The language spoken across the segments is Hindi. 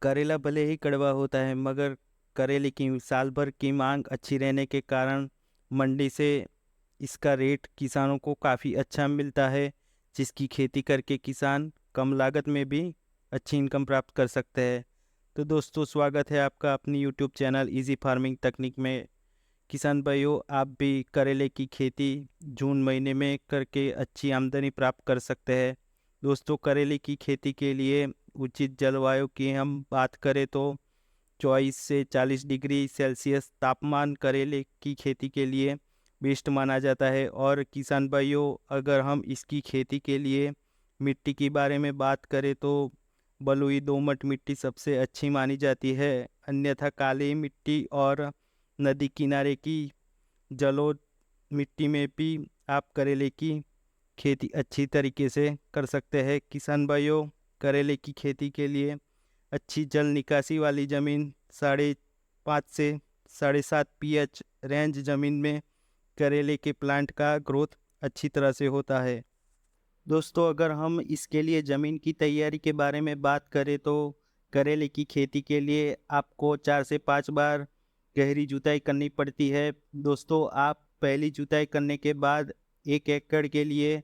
करेला भले ही कड़वा होता है मगर करेले की साल भर की मांग अच्छी रहने के कारण मंडी से इसका रेट किसानों को काफ़ी अच्छा मिलता है, जिसकी खेती करके किसान कम लागत में भी अच्छी इनकम प्राप्त कर सकते हैं। तो दोस्तों, स्वागत है आपका अपनी यूट्यूब चैनल इजी फार्मिंग तकनीक में। किसान भाइयों, आप भी करेले की खेती जून महीने में करके अच्छी आमदनी प्राप्त कर सकते हैं। दोस्तों, करेले की खेती के लिए उचित जलवायु की हम बात करें तो 24 से 40 डिग्री सेल्सियस तापमान करेले की खेती के लिए बेस्ट माना जाता है। और किसान भाइयों, अगर हम इसकी खेती के लिए मिट्टी के बारे में बात करें तो बलुई दोमट मिट्टी सबसे अच्छी मानी जाती है। अन्यथा काली मिट्टी और नदी किनारे की जलोढ़ मिट्टी में भी आप करेले की खेती अच्छी तरीके से कर सकते हैं। किसान भाइयों, करेले की खेती के लिए अच्छी जल निकासी वाली ज़मीन 5.5 से 7.5 pH रेंज ज़मीन में करेले के प्लांट का ग्रोथ अच्छी तरह से होता है। दोस्तों, अगर हम इसके लिए ज़मीन की तैयारी के बारे में बात करें तो करेले की खेती के लिए आपको 4 से 5 बार गहरी जुताई करनी पड़ती है। दोस्तों, आप पहली जुताई करने के बाद 1 एकड़ के लिए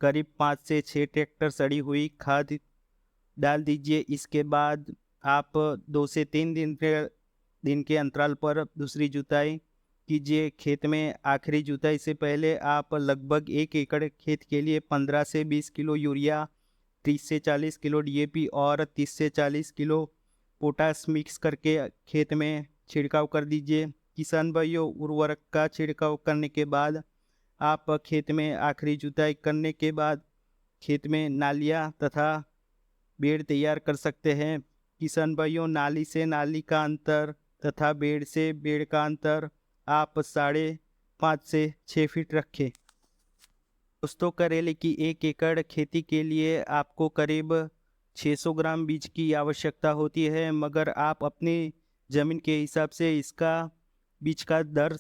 करीब 5 से 6 ट्रैक्टर सड़ी हुई खाद डाल दीजिए। इसके बाद आप 2 से 3 दिन के अंतराल पर दूसरी जुताई कीजिए। खेत में आखिरी जुताई से पहले आप लगभग 1 एकड़ खेत के लिए 15 से 20 किलो यूरिया, 30 से 40 किलो डीएपी और 30 से 40 किलो पोटास मिक्स करके खेत में छिड़काव कर दीजिए। किसान भाइयों, उर्वरक का छिड़काव करने के बाद आप खेत में आखिरी जुताई करने के बाद खेत में नालियाँ तथा बेड़ तैयार कर सकते हैं। किसान भाइयों, नाली से नाली का अंतर तथा बेड़ से बेड़ का अंतर आप 5.5 से 6 फीट रखें। दोस्तों, करेले की 1 एकड़ खेती के लिए आपको करीब 600 ग्राम बीज की आवश्यकता होती है, मगर आप अपनी ज़मीन के हिसाब से इसका बीज का दर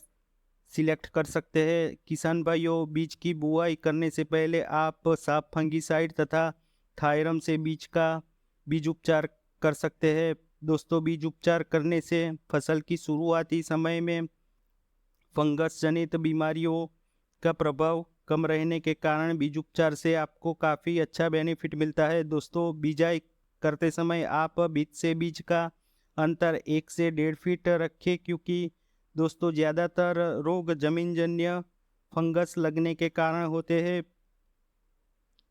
सिलेक्ट कर सकते हैं। किसान भाइयों, बीज की बुआई करने से पहले आप साफ फंगिसाइड तथा थायरम से बीज उपचार कर सकते हैं। दोस्तों, बीज उपचार करने से फसल की शुरुआती समय में फंगस जनित बीमारियों का प्रभाव कम रहने के कारण बीज उपचार से आपको काफ़ी अच्छा बेनिफिट मिलता है। दोस्तों, बिजाई करते समय आप बीज से बीज का अंतर 1 से 1.5 फीट रखें, क्योंकि दोस्तों ज़्यादातर रोग जमीनजन्य फंगस लगने के कारण होते हैं,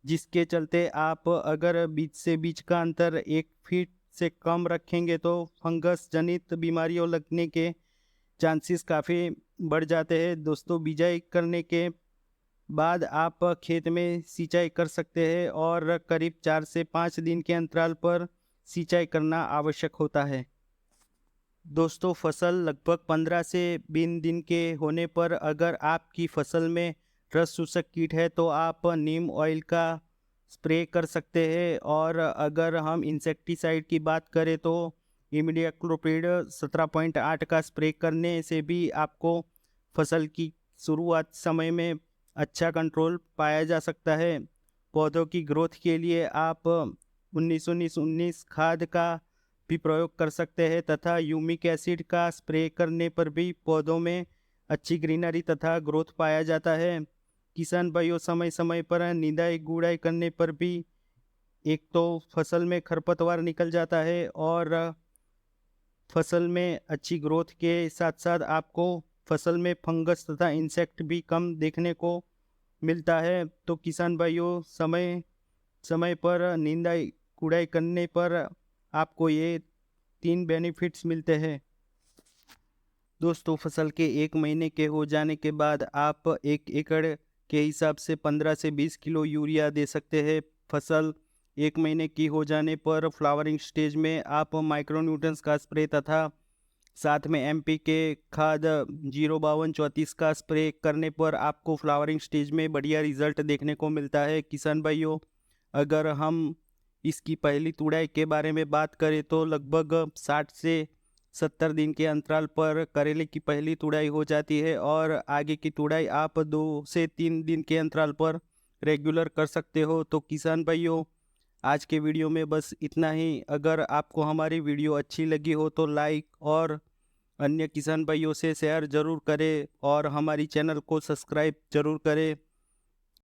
जिसके चलते आप अगर बीज से बीज का अंतर 1 फीट से कम रखेंगे तो फंगस जनित बीमारियों लगने के चांसेस काफ़ी बढ़ जाते हैं। दोस्तों, बिजाई करने के बाद आप खेत में सिंचाई कर सकते हैं और करीब 4 से 5 दिन के अंतराल पर सिंचाई करना आवश्यक होता है। दोस्तों, फसल लगभग 15 से 20 दिन के होने पर अगर आपकी फसल में रस चूसक कीट है तो आप नीम ऑयल का स्प्रे कर सकते हैं। और अगर हम इंसेक्टिसाइड की बात करें तो इमिडाक्लोप्रिड 17.8 का स्प्रे करने से भी आपको फसल की शुरुआत समय में अच्छा कंट्रोल पाया जा सकता है। पौधों की ग्रोथ के लिए आप 19-19-19 खाद का भी प्रयोग कर सकते हैं तथा यूमिक एसिड का स्प्रे करने पर भी पौधों में अच्छी ग्रीनरी तथा ग्रोथ पाया जाता है। किसान भाइयों, समय समय पर निदाई गुड़ाई करने पर भी एक तो फसल में खरपतवार निकल जाता है और फसल में अच्छी ग्रोथ के साथ साथ आपको फसल में फंगस तथा इंसेक्ट भी कम देखने को मिलता है। तो किसान भाइयों, समय समय पर निदाई गुड़ाई करने पर आपको ये 3 बेनिफिट्स मिलते हैं। दोस्तों, फसल के 1 महीने के हो जाने के बाद आप 1 एकड़ के हिसाब से 15 से 20 किलो यूरिया दे सकते हैं। फसल 1 महीने की हो जाने पर फ्लावरिंग स्टेज में आप माइक्रोन्यूट्रंस का स्प्रे तथा साथ में एमपीके खाद 05234 का स्प्रे करने पर आपको फ्लावरिंग स्टेज में बढ़िया रिजल्ट देखने को मिलता है। किसान भाइयों, अगर हम इसकी पहली तुड़ाई के बारे में बात करें तो लगभग 60 से 70 दिन के अंतराल पर करेले की पहली तुड़ाई हो जाती है और आगे की तुड़ाई आप 2 से 3 दिन के अंतराल पर रेगुलर कर सकते हो। तो किसान भाइयों, आज के वीडियो में बस इतना ही। अगर आपको हमारी वीडियो अच्छी लगी हो तो लाइक और अन्य किसान भाइयों से शेयर ज़रूर करें और हमारी चैनल को सब्सक्राइब ज़रूर करें।